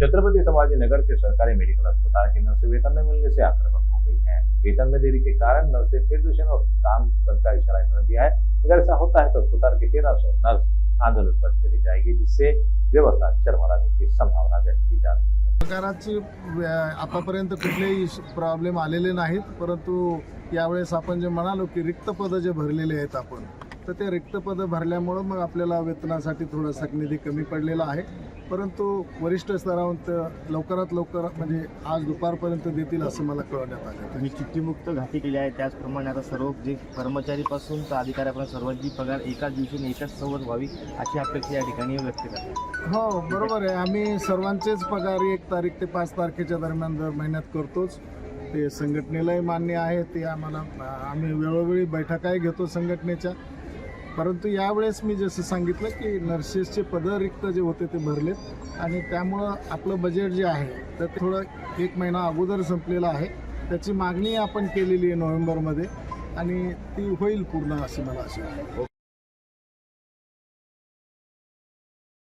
छत्रपति संभाजीनगर के सरकारी मेडिकल अस्पताल की नर्सें वेतन न मिलने से आक्रामक हो गई है। वेतन में देरी के कारण नर्सें फेडरेशन और काम बंद का इशारा कर दिया है। अगर ऐसा होता है तो अस्पताल की 1300 नर्स आंदोलन पर चली जाएगी, जिससे व्यवस्था चरमराने की संभावना व्यक्त की जा रही है। सरकारची आतापर्यंत कुठलेही प्रॉब्लेम आलेले नाहीत, परंतु यावेळेस आपण जे म्हणालो की रिक्त पद जे भरलेले आहेत आपण, तर ते रिक्त पद भरल्यामुळं मग आपल्याला वेतनासाठी थोडासा निधी कमी पडलेला आहे, परंतु वरिष्ठ स्तरावर लवकरात लवकर म्हणजे आज दुपारपर्यंत देतील असं मला कळवण्यात आलं. तुम्ही चिठ्ठीमुक्त घाटी केली आहे, त्याचप्रमाणे आता सर्व जे कर्मचारीपासून तर अधिकाऱ्यापर्यंत सर्वांची पगार एकाच दिवशी एकाच सोबत व्हावी अशी अपेक्षा या ठिकाणी व्यक्त करतात. हो बरोबर आहे. आम्ही सर्वांचेच पगार 1 तारीख ते 5 तारखेच्या दरम्यान दर महिन्यात करतोच. ते संघटनेलाही मान्य आहे, ते आम्ही वेळोवेळी बैठकाही घेतो संघटनेच्या. परंतु यावेळेस मी जसं सांगितलं की नर्सेसचे पद रिक्त जे होते ते भरलेत आणि त्यामुळं आपलं बजेट जे आहे तर थोडं 1 महिना अगोदर संपलेलं आहे. त्याची मागणी आपण केलेली आहे नोव्हेंबरमध्ये आणि ती होईल पूर्ण अशी मला आशा आहे.